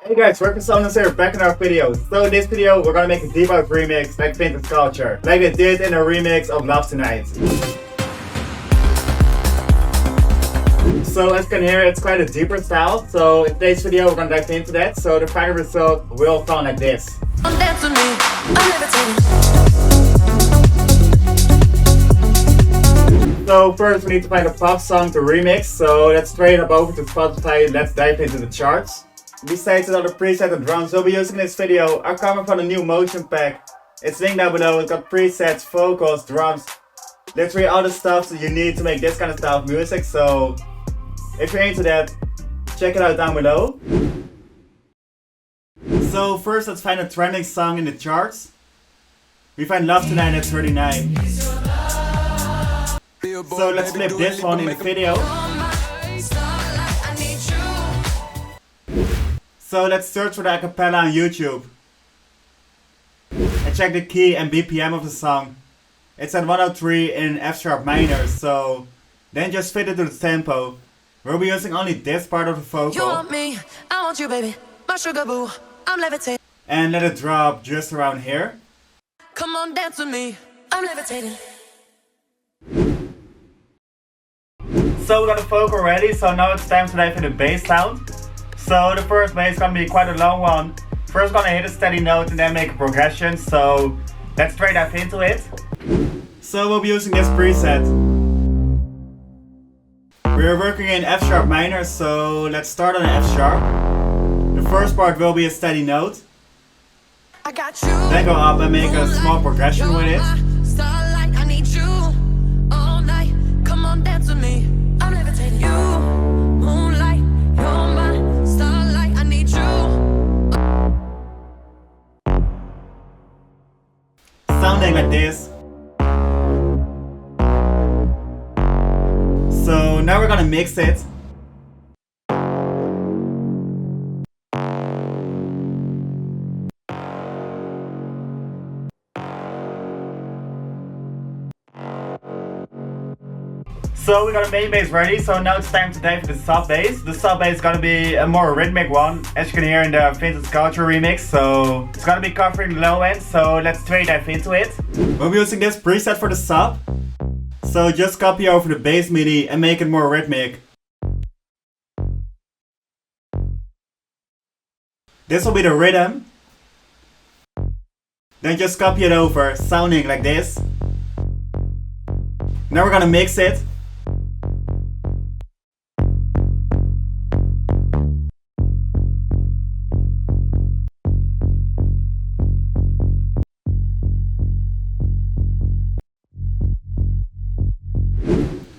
Hey guys, welcome to Sonance here, back in our video. So in this video, we're gonna make a deep house remix like Vintage Culture, like they did in a remix of Love Tonight. So as you can hear, it's quite a deeper style. So in today's video, we're gonna dive into that. So the final result will sound like this. So first we need to find a pop song to remix. So let's straight up over to Spotify and let's dive into the charts. Besides the other preset and drums we'll be using in this video are coming from the new motion pack. It's linked down below. It's got presets, vocals, drums, literally all the stuff that you need to make this kind of style of music. So if you're into that, check it out down below. So first let's find a trending song in the charts. We find Love Tonight at 39. So let's flip this one in the video. So let's search for the acapella on YouTube. And check the key and BPM of the song. It's at 103 in F sharp minor, so then just fit it to the tempo. We'll be using only this part of the vocal. You want me, I want you, baby. My sugar boo, I'm levitating. And let it drop just around here. Come on, dance with me. I'm levitating. So we got the vocal ready, so now it's time to dive into the bass sound. So the first bass is gonna be quite a long one. First gonna hit a steady note and then make a progression, so let's straight dive into it. So we'll be using this preset. We're working in F sharp minor, so let's start on F sharp. The first part will be a steady note. I got you. Then go up and make a small progression with it. Starlight, I need you all night. Come on, dance with me. I'm levitating. You, moonlight, you're my starlight. I need you. Sounding like this. So now we're gonna mix it. So we got a main bass ready, so now it's time to dive into the sub bass. The sub bass is gonna be a more rhythmic one, as you can hear in the Vintage Culture remix. So it's gonna be covering the low end, so let's straight dive into it. We'll be using this preset for the sub. So just copy over the bass MIDI and make it more rhythmic. This will be the rhythm. Then just copy it over, sounding like this. Now we're gonna mix it.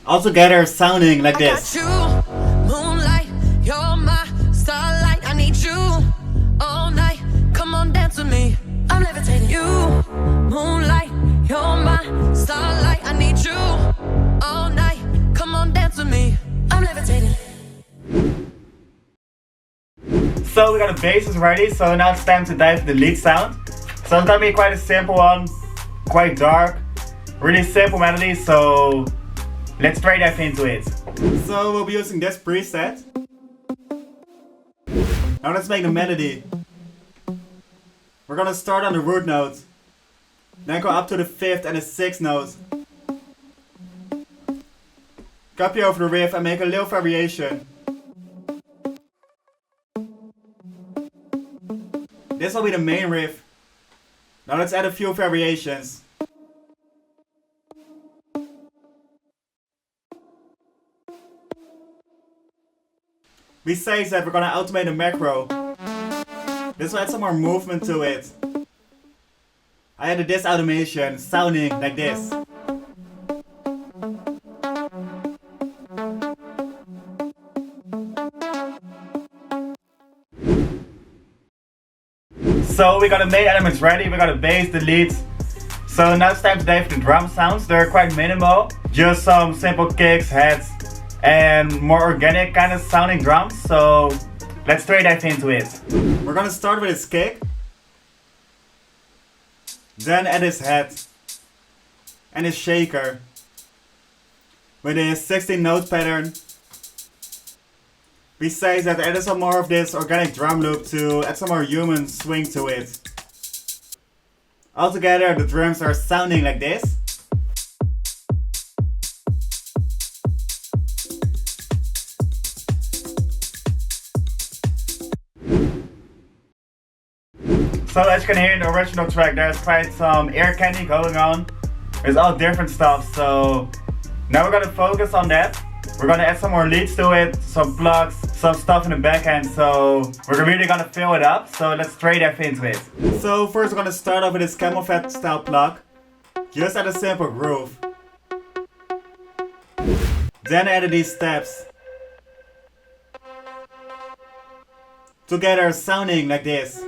All together sounding like this. I got you, moonlight, you're my starlight. I need you all night. Come on, dance with me. I'm levitating. You, moonlight, you're my starlight. I need you all night. Come on, dance with me. I'm levitating. So we got the basses ready, so now it's time to dive into the lead sound. So it's gonna be quite a simple one, quite dark, really simple melody, so let's straight dive into it. So we'll be using this preset. Now let's make the melody. We're gonna start on the root note, then go up to the 5th and the 6th note. Copy over the riff and make a little variation. This will be the main riff. Now let's add a few variations. Besides that, we're gonna automate a macro. This will add some more movement to it. I added this automation, sounding like this. So we got the main elements ready, we got the bass, the leads. So now it's time to dive into the drum sounds. They're quite minimal, just some simple kicks, heads, and more organic kind of sounding drums. So let's straight dive into it. We're gonna start with his kick, then add his head and his shaker with his 16 note pattern. Besides that, add some more of this organic drum loop to add some more human swing to it. Altogether, the drums are sounding like this. So as you can hear in the original track, there's quite some ear candy going on. There's all different stuff, so now we're gonna focus on that. We're gonna add some more leads to it, some plugs, some stuff in the back end, so we're really gonna fill it up, so let's straight dive into it. So first we're gonna start off with this camel fat style plug. Just add a simple groove. Then add these steps. Together sounding like this.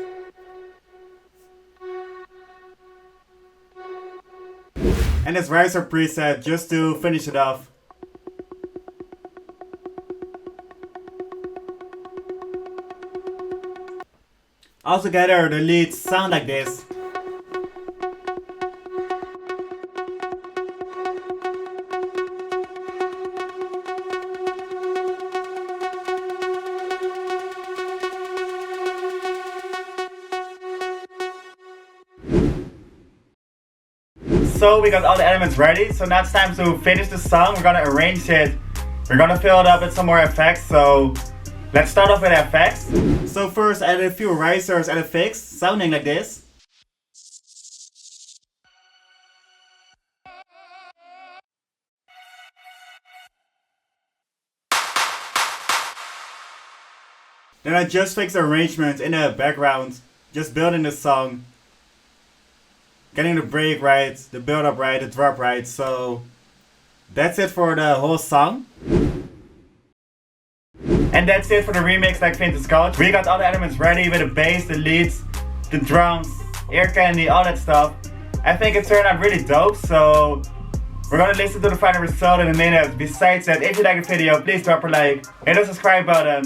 And this riser preset just to finish it off. Altogether, the leads sound like this. So we got all the elements ready, so now it's time to finish the song. We're gonna arrange it. We're gonna fill it up with some more effects, so let's start off with effects. So first add a few risers and effects, sounding like this. Then I just fixed the arrangement in the background, just building the song. Getting the break right, the build up right, the drop right, so that's it for the whole song. And that's it for the remix like Vintage Couch. We got all the elements ready with the bass, the leads, the drums, ear candy, all that stuff. I think it turned out really dope, so we're gonna listen to the final result in a minute. Besides that, if you like the video, please drop a like, hit the subscribe button,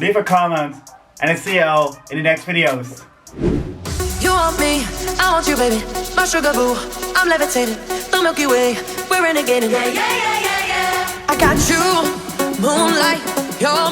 leave a comment, and I'll see you all in the next videos. You want me, I want you, baby. My sugar boo, I'm levitating. The Milky Way, we're renegading. Yeah, yeah, yeah, yeah, yeah. I got you, moonlight, you're